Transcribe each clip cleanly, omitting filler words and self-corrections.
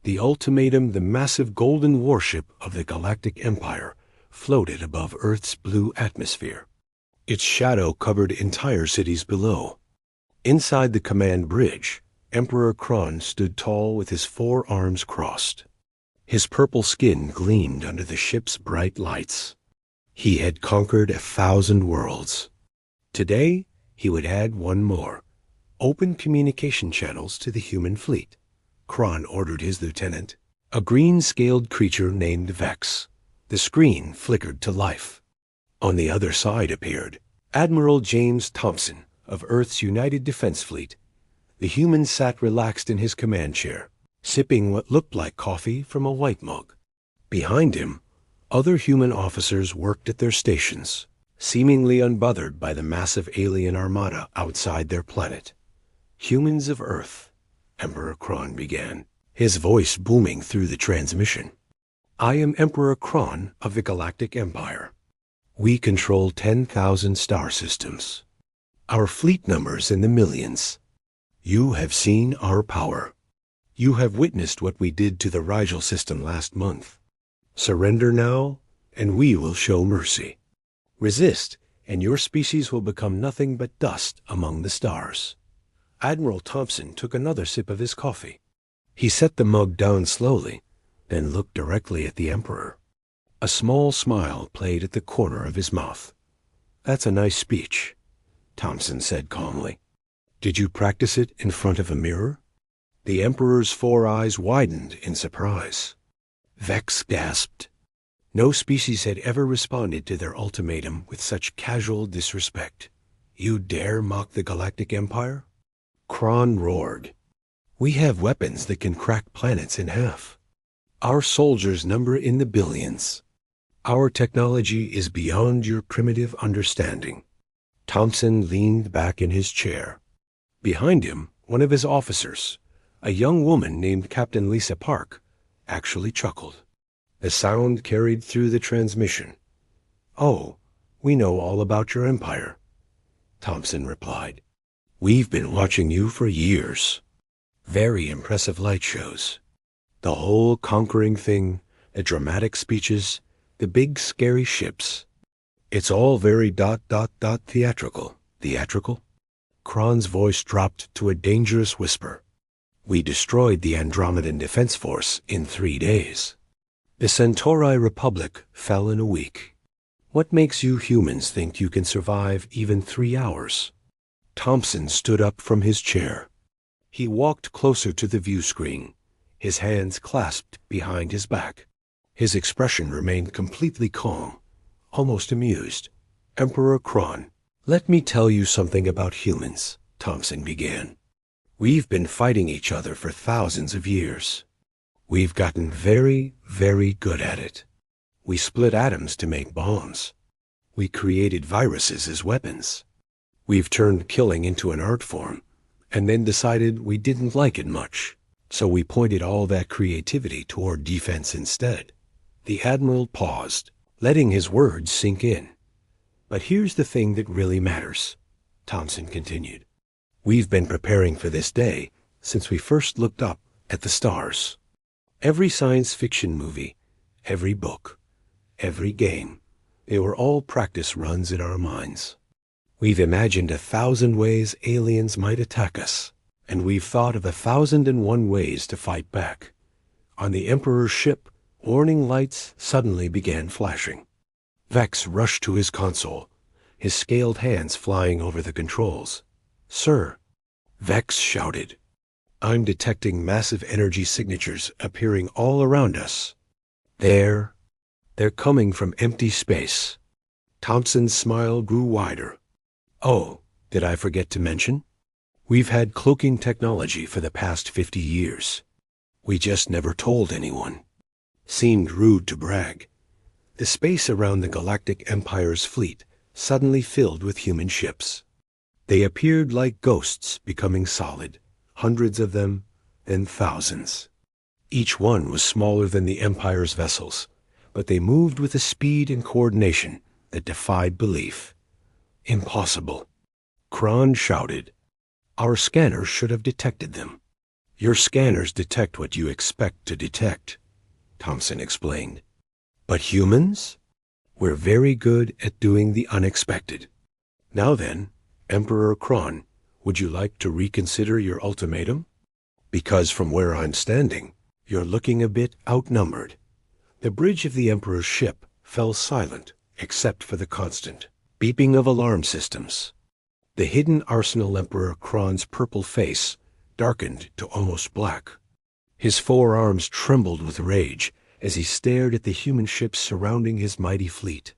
The ultimatum, the massive golden warship of the Galactic Empire, floated above Earth's blue atmosphere. Its shadow covered entire cities below. Inside the command bridge, Emperor Kron stood tall with his 4 arms crossed. His purple skin gleamed under the ship's bright lights. He had conquered 1,000 worlds. Today, he would add one more: open communication channels to the human fleet. Kron ordered his lieutenant, a green-scaled creature named Vex. The screen flickered to life. On the other side appeared Admiral James Thompson of Earth's United Defense Fleet. The human sat relaxed in his command chair, sipping what looked like coffee from a white mug. Behind him, other human officers worked at their stations, seemingly unbothered by the massive alien armada outside their planet. "Humans of Earth," Emperor Kron began, his voice booming through the transmission. "I am Emperor Kron of the Galactic Empire. We control 10,000 star systems. Our fleet numbers in the millions. You have seen our power. You have witnessed what we did to the Rigel system last month. Surrender now, and we will show mercy. Resist, and your species will become nothing but dust among the stars." Admiral Thompson took another sip of his coffee. He set the mug down slowly, then looked directly at the Emperor. A small smile played at the corner of his mouth. "That's a nice speech," Thompson said calmly. "Did you practice it in front of a mirror?" The Emperor's 4 eyes widened in surprise. Vex gasped. No species had ever responded to their ultimatum with such casual disrespect. "You dare mock the Galactic Empire?" Kron roared. "We have weapons that can crack planets in half. Our soldiers number in the billions. Our technology is beyond your primitive understanding." Thompson leaned back in his chair. Behind him, one of his officers, a young woman named Captain Lisa Park, actually chuckled. The sound carried through the transmission. "Oh, we know all about your empire," Thompson replied. "We've been watching you for years. Very impressive light shows. The whole conquering thing, the dramatic speeches, the big scary ships. It's all very theatrical." "Theatrical?" Kron's voice dropped to a dangerous whisper. "We destroyed the Andromedan Defense Force in 3 days. The Centauri Republic fell in a week. What makes you humans think you can survive even 3 hours?" Thompson stood up from his chair. He walked closer to the view screen, his hands clasped behind his back. His expression remained completely calm, almost amused. "Emperor Kron, let me tell you something about humans," Thompson began. "We've been fighting each other for thousands of years. We've gotten very, very good at it. We split atoms to make bombs. We created viruses as weapons. We've turned killing into an art form, and then decided we didn't like it much, so we pointed all that creativity toward defense instead." The Admiral paused, letting his words sink in. "But here's the thing that really matters," Thompson continued. "We've been preparing for this day since we first looked up at the stars. Every science fiction movie, every book, every game, they were all practice runs in our minds. We've imagined 1,000 ways aliens might attack us, and we've thought of 1,001 ways to fight back. On the Emperor's ship, warning lights suddenly began flashing. Vex rushed to his console, his scaled hands flying over the controls. "Sir," Vex shouted, "I'm detecting massive energy signatures appearing all around us. They're coming from empty space." Thompson's smile grew wider. "Oh, did I forget to mention? We've had cloaking technology for the past 50 years. We just never told anyone. Seemed rude to brag." The space around the Galactic Empire's fleet suddenly filled with human ships. They appeared like ghosts becoming solid, hundreds of them, then thousands. Each one was smaller than the Empire's vessels, but they moved with a speed and coordination that defied belief. "Impossible," Kron shouted. "Our scanners should have detected them." Your scanners detect what you expect to detect, Thompson explained. But humans? We're very good at doing the unexpected. Now then, Emperor Kron, would you like to reconsider your ultimatum? Because from where I'm standing, you're looking a bit outnumbered. The bridge of the Emperor's ship fell silent, except for the constant beeping of alarm systems. The hidden Arsenal Emperor Kron's purple face darkened to almost black. His forearms trembled with rage as he stared at the human ships surrounding his mighty fleet.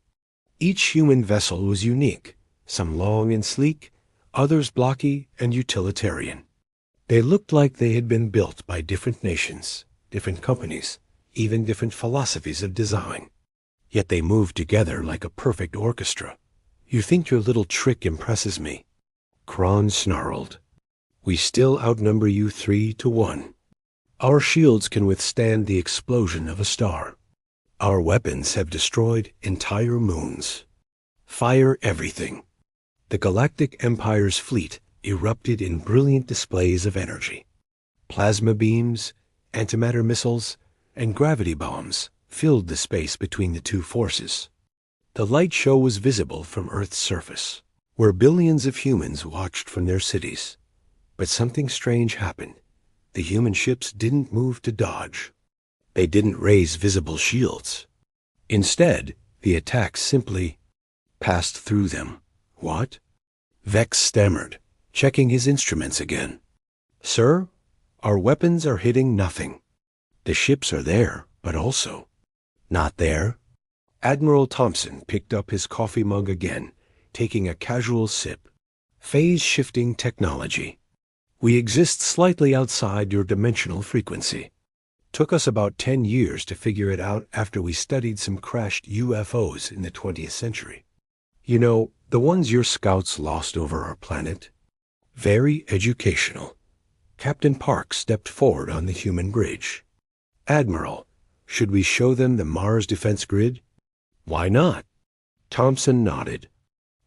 Each human vessel was unique, some long and sleek, others blocky and utilitarian. They looked like they had been built by different nations, different companies, even different philosophies of design. Yet they moved together like a perfect orchestra. You think your little trick impresses me? Kron snarled. We still outnumber you 3-1. Our shields can withstand the explosion of a star. Our weapons have destroyed entire moons. Fire everything. The Galactic Empire's fleet erupted in brilliant displays of energy. Plasma beams, antimatter missiles, and gravity bombs filled the space between the two forces. The light show was visible from Earth's surface, where billions of humans watched from their cities. But something strange happened. The human ships didn't move to dodge. They didn't raise visible shields. Instead, the attacks simply passed through them. What? Vex stammered, checking his instruments again. Sir, our weapons are hitting nothing. The ships are there, but also not there. Admiral Thompson picked up his coffee mug again, taking a casual sip. Phase-shifting technology. We exist slightly outside your dimensional frequency. Took us about 10 years to figure it out after we studied some crashed UFOs in the 20th century. You know, the ones your scouts lost over our planet? Very educational. Captain Park stepped forward on the human bridge. Admiral, should we show them the Mars defense grid? Why not? Thompson nodded.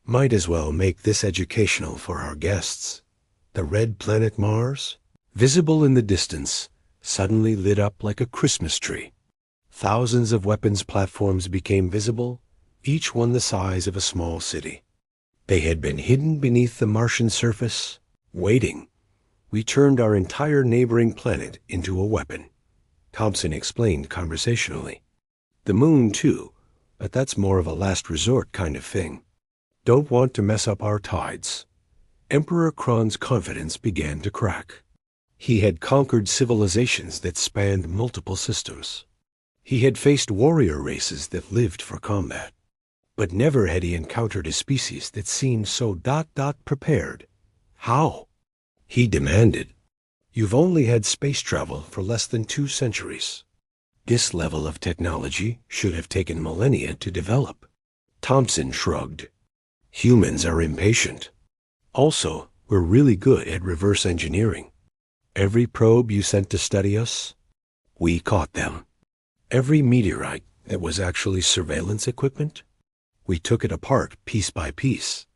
Might as well make this educational for our guests. The red planet Mars, visible in the distance, suddenly lit up like a Christmas tree. Thousands of weapons platforms became visible, each one the size of a small city. They had been hidden beneath the Martian surface, waiting. We turned our entire neighboring planet into a weapon, Thompson explained conversationally. The moon, too, but that's more of a last resort kind of thing. Don't want to mess up our tides. Emperor Kron's confidence began to crack. He had conquered civilizations that spanned multiple systems. He had faced warrior races that lived for combat. But never had he encountered a species that seemed so prepared. How? He demanded. You've only had space travel for less than 2 centuries. This level of technology should have taken millennia to develop. Thompson shrugged. Humans are impatient. Also, we're really good at reverse engineering. Every probe you sent to study us, we caught them. Every meteorite that was actually surveillance equipment, we took it apart piece by piece.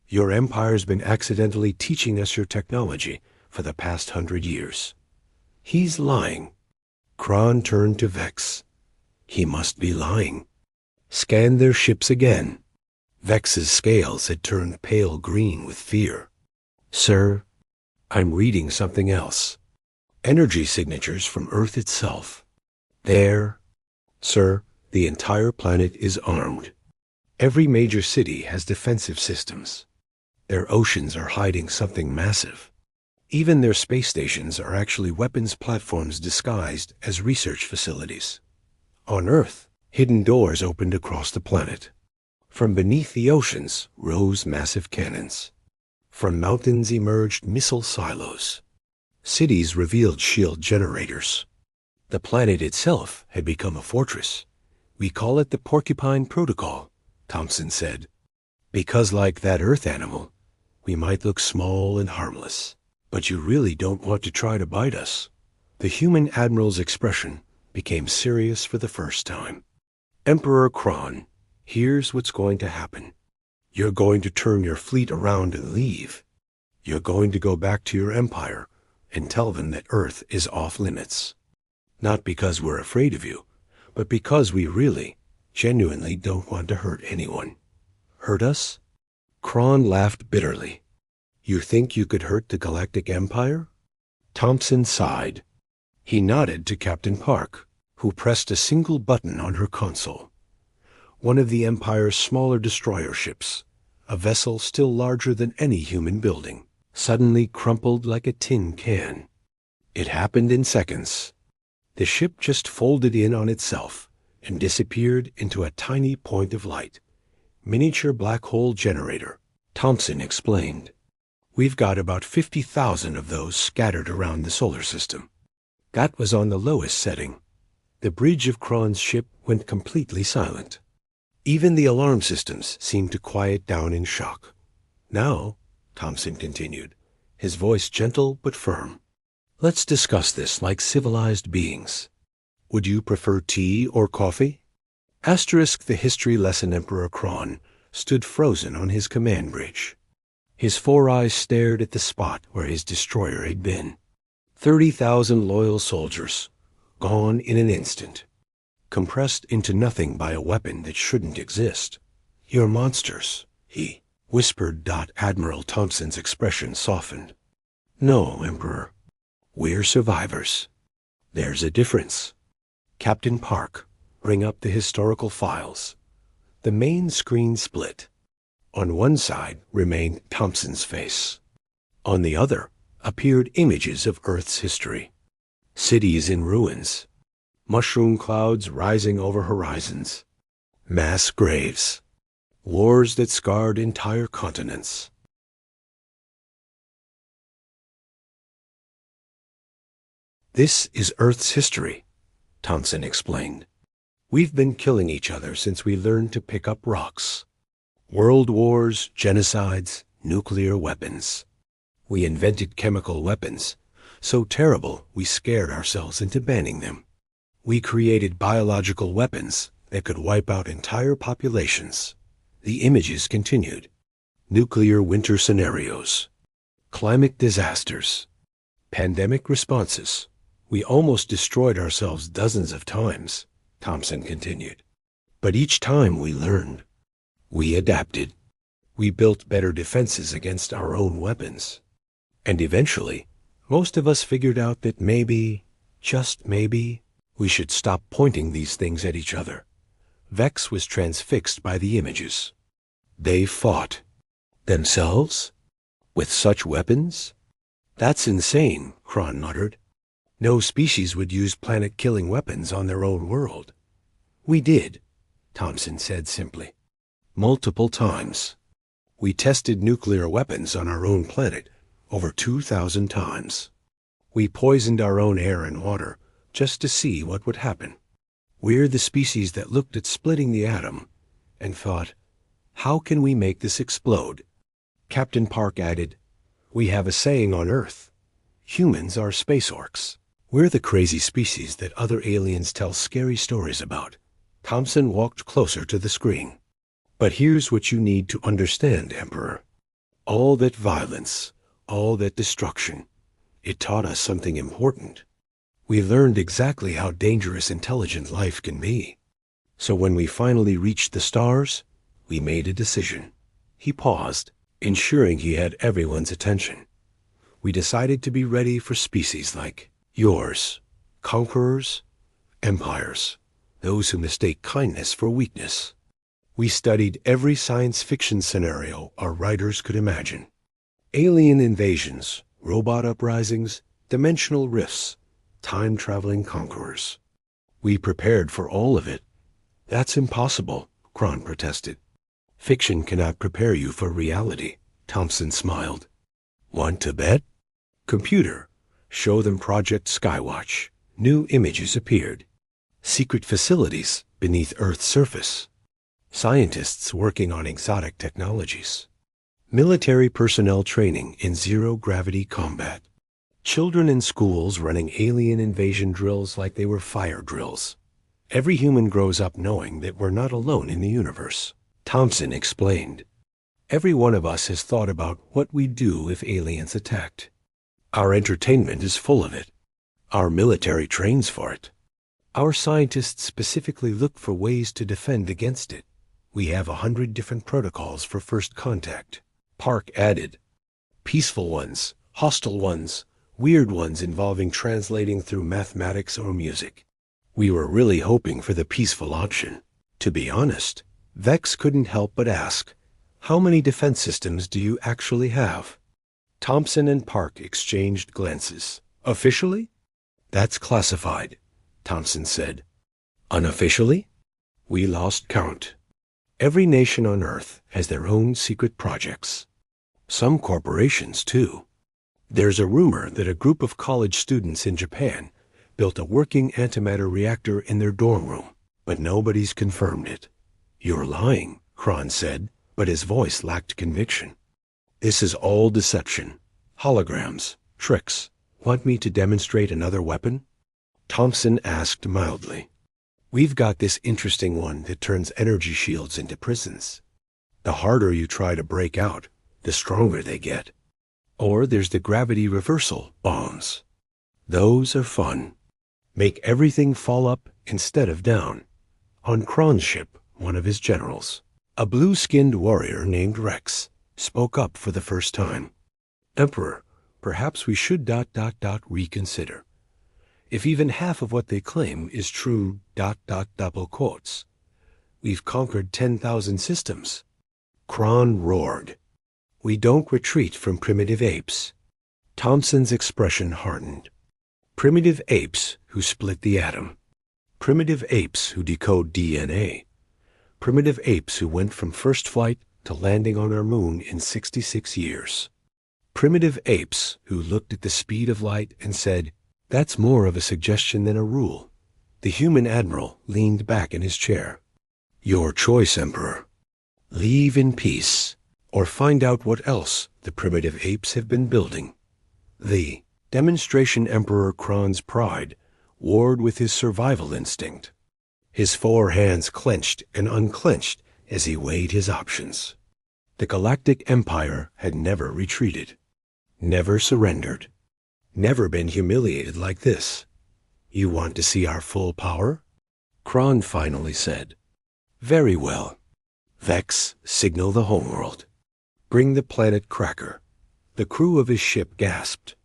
Your empire's been accidentally teaching us your technology for the past 100 years. He's lying. Kron turned to Vex. He must be lying. Scanned their ships again. Vex's scales had turned pale green with fear. Sir, I'm reading something else. Energy signatures from Earth itself. There. Sir, the entire planet is armed. Every major city has defensive systems. Their oceans are hiding something massive. Even their space stations are actually weapons platforms disguised as research facilities. On Earth, hidden doors opened across the planet. From beneath the oceans rose massive cannons. From mountains emerged missile silos. Cities revealed shield generators. The planet itself had become a fortress. We call it the Porcupine Protocol, Thompson said. Because like that Earth animal, we might look small and harmless. But you really don't want to try to bite us. The human admiral's expression became serious for the first time. Emperor Kron, here's what's going to happen. You're going to turn your fleet around and leave. You're going to go back to your empire, and tell them that Earth is off limits. Not because we're afraid of you, but because we really, genuinely don't want to hurt anyone. Hurt us? Kron laughed bitterly. You think you could hurt the Galactic Empire? Thompson sighed. He nodded to Captain Park, who pressed a single button on her console. One of the Empire's smaller destroyer ships, a vessel still larger than any human building, suddenly crumpled like a tin can. It happened in seconds. The ship just folded in on itself and disappeared into a tiny point of light. Miniature black hole generator, Thompson explained. We've got about 50,000 of those scattered around the solar system. That was on the lowest setting. The bridge of Kron's ship went completely silent. Even the alarm systems seemed to quiet down in shock. Now, Thompson continued, his voice gentle but firm, let's discuss this like civilized beings. Would you prefer tea or coffee? Asterisk the history lesson Emperor Kron stood frozen on his command bridge. His four eyes stared at the spot where his destroyer had been. 30,000 loyal soldiers, gone in an instant, compressed into nothing by a weapon that shouldn't exist. You're monsters, he whispered. Admiral Thompson's expression softened. No, Emperor. We're survivors. There's a difference. Captain Park, bring up the historical files. The main screen split. On one side remained Thompson's face. On the other appeared images of Earth's history. Cities in ruins, mushroom clouds rising over horizons, mass graves, wars that scarred entire continents. This is Earth's history, Thompson explained. We've been killing each other since we learned to pick up rocks. World wars, genocides, nuclear weapons. We invented chemical weapons, so terrible we scared ourselves into banning them. We created biological weapons that could wipe out entire populations. The images continued. Nuclear winter scenarios, climate disasters, pandemic responses. We almost destroyed ourselves dozens of times, Thompson continued. But each time we learned. We adapted. We built better defenses against our own weapons. And eventually, most of us figured out that maybe, just maybe, we should stop pointing these things at each other. Vex was transfixed by the images. They fought. Themselves? With such weapons? That's insane, Kron muttered. No species would use planet-killing weapons on their own world. We did, Thompson said simply. Multiple times. We tested nuclear weapons on our own planet over 2,000 times. We poisoned our own air and water just to see what would happen. We're the species that looked at splitting the atom and thought, how can we make this explode? Captain Park added, we have a saying on Earth. Humans are space orcs. We're the crazy species that other aliens tell scary stories about. Thompson walked closer to the screen. But here's what you need to understand, Emperor. All that violence, all that destruction, it taught us something important. We learned exactly how dangerous intelligent life can be. So when we finally reached the stars, we made a decision. He paused, ensuring he had everyone's attention. We decided to be ready for species like yours, conquerors, empires, those who mistake kindness for weakness. We studied every science fiction scenario our writers could imagine. Alien invasions, robot uprisings, dimensional rifts, time-traveling conquerors. We prepared for all of it. That's impossible, Kron protested. Fiction cannot prepare you for reality, Thompson smiled. Want to bet? Computer, show them Project Skywatch. New images appeared. Secret facilities beneath Earth's surface. Scientists working on exotic technologies. Military personnel training in zero-gravity combat. Children in schools running alien invasion drills like they were fire drills. Every human grows up knowing that we're not alone in the universe, Thompson explained. Every one of us has thought about what we'd do if aliens attacked. Our entertainment is full of it. Our military trains for it. Our scientists specifically look for ways to defend against it. We have 100 different protocols for first contact. Park added. Peaceful ones, hostile ones, weird ones involving translating through mathematics or music. We were really hoping for the peaceful option. To be honest, Vex couldn't help but ask, how many defense systems do you actually have? Thompson and Park exchanged glances. Officially? That's classified, Thompson said. Unofficially? We lost count. Every nation on Earth has their own secret projects. Some corporations, too. There's a rumor that a group of college students in Japan built a working antimatter reactor in their dorm room, but nobody's confirmed it. You're lying, Kron said, but his voice lacked conviction. This is all deception. Holograms, tricks. Want me to demonstrate another weapon? Thompson asked mildly. We've got this interesting one that turns energy shields into prisons. The harder you try to break out, the stronger they get. Or there's the gravity reversal bombs. Those are fun. Make everything fall up instead of down. On Kron's ship, one of his generals, a blue-skinned warrior named Rex, spoke up for the first time. Emperor, perhaps we should reconsider. If even half of what they claim is true double quotes. We've conquered 10,000 systems. Kron roared. We don't retreat from primitive apes. Thompson's expression hardened. Primitive apes who split the atom. Primitive apes who decode DNA. Primitive apes who went from first flight to landing on our moon in 66 years. Primitive apes who looked at the speed of light and said, that's more of a suggestion than a rule. The human admiral leaned back in his chair. Your choice, Emperor. Leave in peace, or find out what else the primitive apes have been building. The demonstration Emperor Kron's pride warred with his survival instinct. His 4 hands clenched and unclenched as he weighed his options. The Galactic Empire had never retreated, never surrendered, never been humiliated like this. You want to see our full power? Kron finally said. Very well. Vex, signal the homeworld. Bring the planet Cracker. The crew of his ship gasped.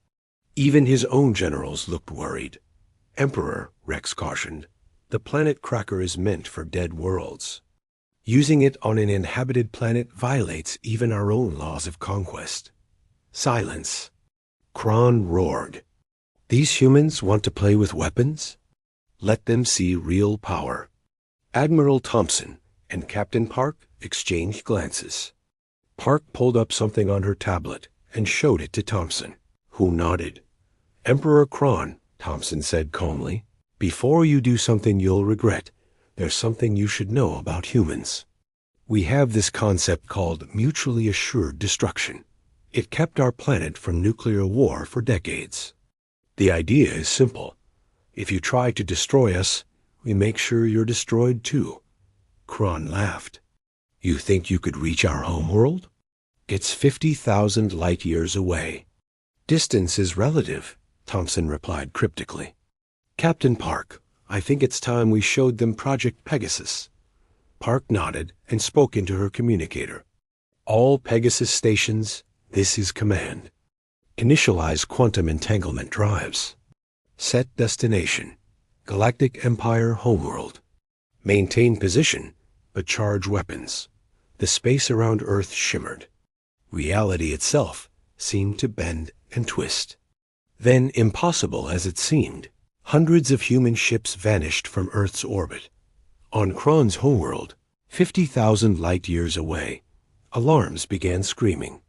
Even his own generals looked worried. Emperor, Rex cautioned, the planet Cracker is meant for dead worlds. Using it on an inhabited planet violates even our own laws of conquest. Silence. Kron roared. These humans want to play with weapons? Let them see real power. Admiral Thompson and Captain Park exchanged glances. Park pulled up something on her tablet and showed it to Thompson, who nodded. Emperor Kron, Thompson said calmly, before you do something you'll regret, there's something you should know about humans. We have this concept called mutually assured destruction. It kept our planet from nuclear war for decades. The idea is simple. If you try to destroy us, we make sure you're destroyed too. Kron laughed. You think you could reach our homeworld? It's 50,000 light-years away. Distance is relative, Thompson replied cryptically. Captain Park, I think it's time we showed them Project Pegasus. Park nodded and spoke into her communicator. All Pegasus stations, this is command. Initialize quantum entanglement drives. Set destination. Galactic Empire homeworld. Maintain position, but charge weapons. The space around Earth shimmered. Reality itself seemed to bend and twist. Then, impossible as it seemed, hundreds of human ships vanished from Earth's orbit. On Kron's homeworld, 50,000 light-years away, alarms began screaming.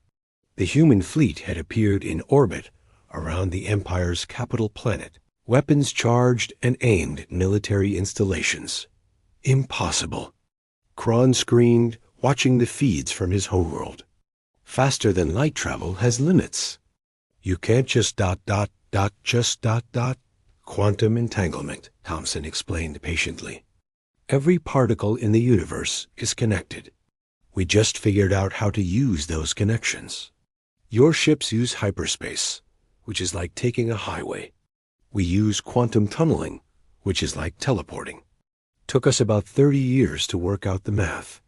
The human fleet had appeared in orbit around the Empire's capital planet, weapons charged and aimed at military installations. Impossible. Kron screamed, watching the feeds from his homeworld. Faster than light travel has limits. You can't just Quantum entanglement, Thompson explained patiently. Every particle in the universe is connected. We just figured out how to use those connections. Your ships use hyperspace. which is like taking a highway. We use quantum tunneling, which is like teleporting. Took us about 30 years to work out the math.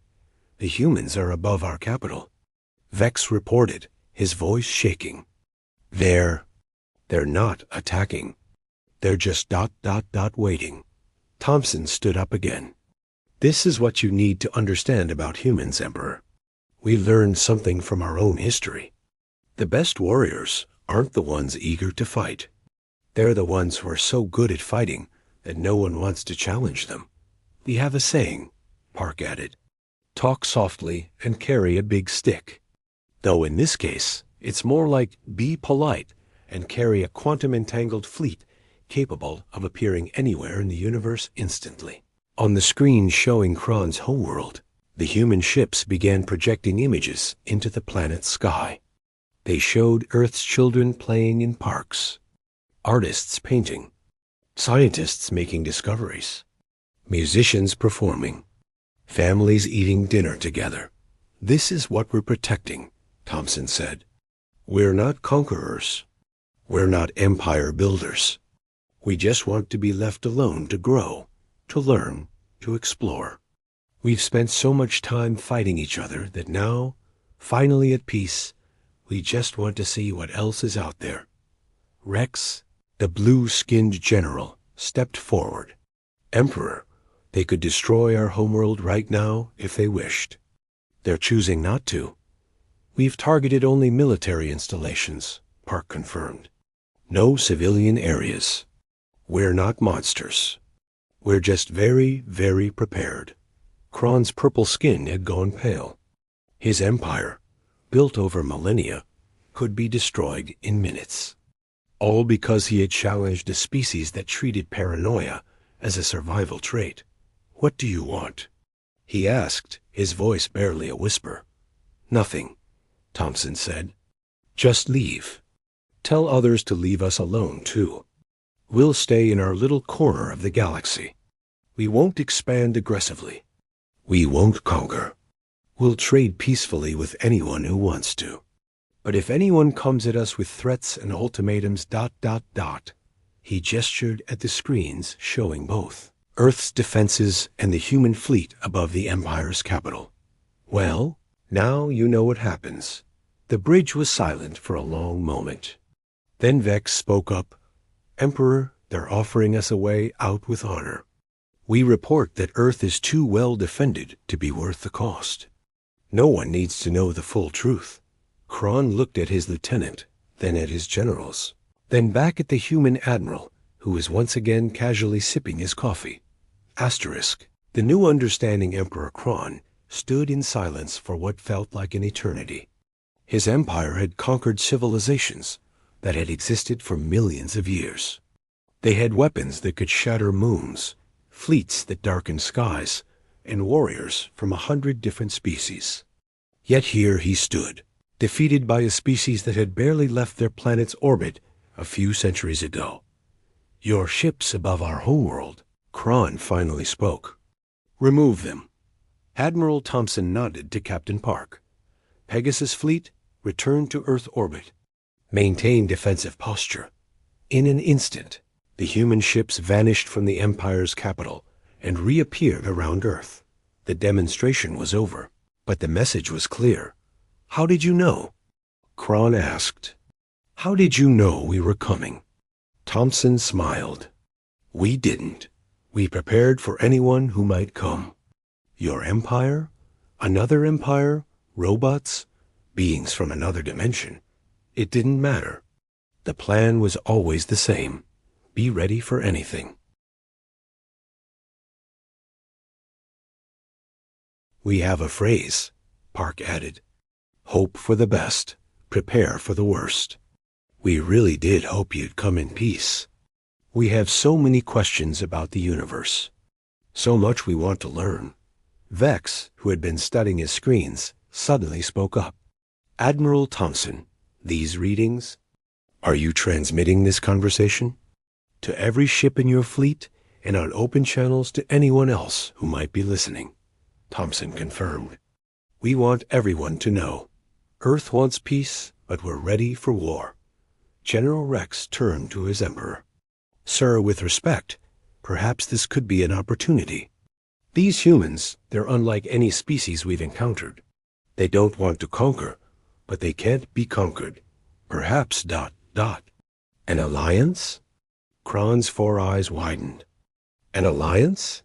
The humans are above our capital. Vex reported, his voice shaking. They're not attacking. They're just ... waiting. Thompson stood up again. This is what you need to understand about humans, Emperor. We learned something from our own history. The best warriors aren't the ones eager to fight. They're the ones who are so good at fighting that no one wants to challenge them. We have a saying, Park added. Talk softly and carry a big stick. Though in this case, it's more like be polite and carry a quantum-entangled fleet capable of appearing anywhere in the universe instantly. On the screen showing Kron's homeworld, the human ships began projecting images into the planet's sky. They showed Earth's children playing in parks, artists painting, scientists making discoveries, musicians performing, families eating dinner together. This is what we're protecting, Thompson said. We're not conquerors. We're not empire builders. We just want to be left alone to grow, to learn, to explore. We've spent so much time fighting each other that now, finally at peace, we just want to see what else is out there. Rex, the blue-skinned general, stepped forward. Emperor, they could destroy our homeworld right now if they wished. They're choosing not to. We've targeted only military installations, Park confirmed. No civilian areas. We're not monsters. We're just very, very prepared. Kron's purple skin had gone pale. His empire, built over millennia, could be destroyed in minutes. All because he had challenged a species that treated paranoia as a survival trait. What do you want? He asked, his voice barely a whisper. Nothing, Thompson said. Just leave. Tell others to leave us alone, too. We'll stay in our little corner of the galaxy. We won't expand aggressively. We won't conquer. We'll trade peacefully with anyone who wants to. But if anyone comes at us with threats and ultimatums ... He gestured at the screens showing both Earth's defenses and the human fleet above the Empire's capital. Well, now you know what happens. The bridge was silent for a long moment. Then Vex spoke up. Emperor, they're offering us a way out with honor. We report that Earth is too well defended to be worth the cost. No one needs to know the full truth. Kron looked at his lieutenant, then at his generals, then back at the human admiral, who was once again casually sipping his coffee. Asterisk. The new understanding Emperor Kron stood in silence for what felt like an eternity. His empire had conquered civilizations that had existed for millions of years. They had weapons that could shatter moons, fleets that darkened skies, and warriors from 100 different species. Yet here he stood, defeated by a species that had barely left their planet's orbit a few centuries ago. Your ships above our homeworld, Kron finally spoke. Remove them. Admiral Thompson nodded to Captain Park. Pegasus fleet, return to Earth orbit. Maintain defensive posture. In an instant, the human ships vanished from the Empire's capital and reappeared around Earth. The demonstration was over, but the message was clear. How did you know? Kron asked. How did you know we were coming? Thompson smiled. We didn't. We prepared for anyone who might come. Your empire? Another empire? Robots? Beings from another dimension? It didn't matter. The plan was always the same. Be ready for anything. We have a phrase, Park added. Hope for the best, prepare for the worst. We really did hope you'd come in peace. We have so many questions about the universe. So much we want to learn. Vex, who had been studying his screens, suddenly spoke up. Admiral Thompson, these readings? Are you transmitting this conversation? To every ship in your fleet and on open channels to anyone else who might be listening. Thompson confirmed. We want everyone to know. Earth wants peace, but we're ready for war. General Rex turned to his emperor. Sir, with respect, perhaps this could be an opportunity. These humans, they're unlike any species we've encountered. They don't want to conquer, but they can't be conquered. Perhaps ... An alliance? Kron's four eyes widened. An alliance?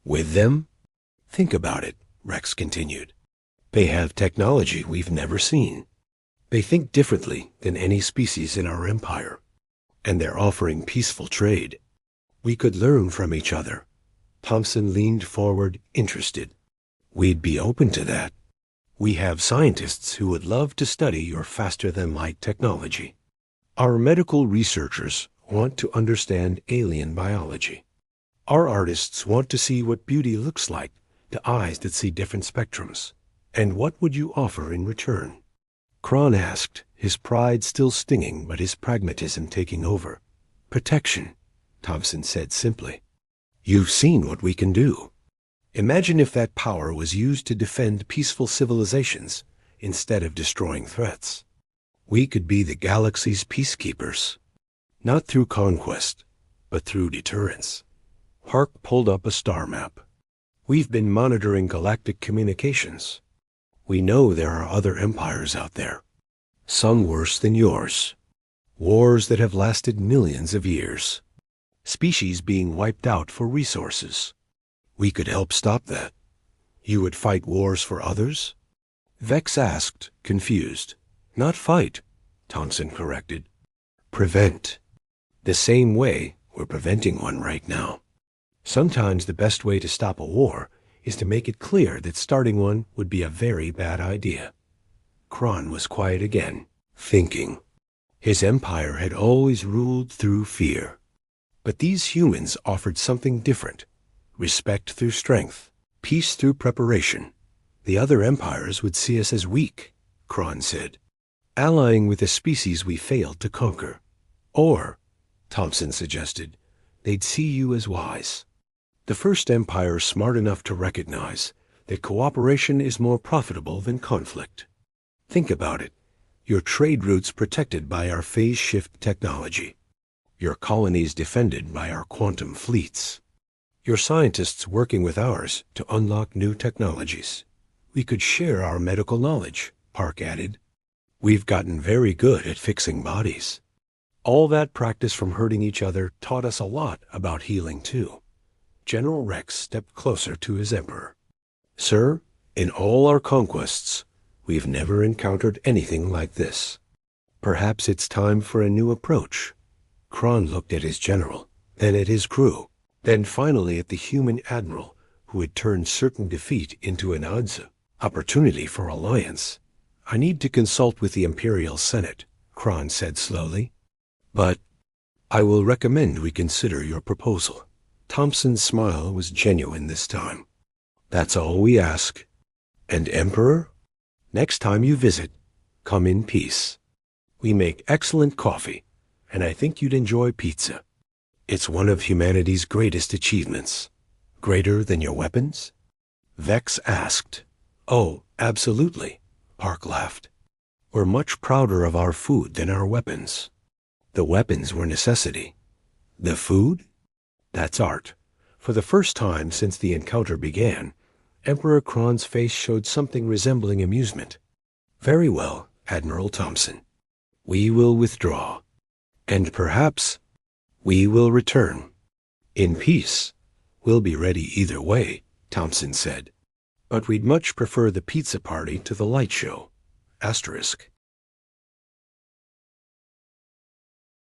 With them? Think about it, Rex continued. They have technology we've never seen. They think differently than any species in our empire. And they're offering peaceful trade. We could learn from each other. Thompson leaned forward, interested. We'd be open to that. We have scientists who would love to study your faster-than-light technology. Our medical researchers want to understand alien biology. Our artists want to see what beauty looks like to eyes that see different spectrums. And what would you offer in return? Kron asked, his pride still stinging but his pragmatism taking over. Protection, Thompson said simply. You've seen what we can do. Imagine if that power was used to defend peaceful civilizations instead of destroying threats. We could be the galaxy's peacekeepers, not through conquest, but through deterrence. Park pulled up a star map. We've been monitoring galactic communications. We know there are other empires out there, some worse than yours. Wars that have lasted millions of years. Species being wiped out for resources. We could help stop that. You would fight wars for others? Vex asked, confused. Not fight, Thompson corrected. Prevent. The same way we're preventing one right now. Sometimes the best way to stop a war is to make it clear that starting one would be a very bad idea. Kron was quiet again, thinking. His empire had always ruled through fear. But these humans offered something different. Respect through strength, peace through preparation. The other empires would see us as weak, Kron said, allying with a species we failed to conquer. Or, Thompson suggested, they'd see you as wise. The first empire smart enough to recognize that cooperation is more profitable than conflict. Think about it. Your trade routes protected by our phase shift technology. Your colonies defended by our quantum fleets. Your scientists working with ours to unlock new technologies. We could share our medical knowledge, Park added. We've gotten very good at fixing bodies. All that practice from hurting each other taught us a lot about healing too. General Rex stepped closer to his emperor. Sir, in all our conquests, we've never encountered anything like this. Perhaps it's time for a new approach. Kron looked at his general, then at his crew, then finally at the human admiral who had turned certain defeat into an opportunity for alliance. I need to consult with the Imperial Senate, Kron said slowly. But I will recommend we consider your proposal. Thompson's smile was genuine this time. That's all we ask. And Emperor, next time you visit, come in peace. We make excellent coffee, and I think you'd enjoy pizza. It's one of humanity's greatest achievements. Greater than your weapons? Vex asked. Oh, absolutely, Park laughed. We're much prouder of our food than our weapons. The weapons were necessity. The food? That's art. For the first time since the encounter began, Emperor Kron's face showed something resembling amusement. Very well, Admiral Thompson. We will withdraw. And perhaps we will return. In peace. We'll be ready either way, Thompson said. But we'd much prefer the pizza party to the light show. Asterisk.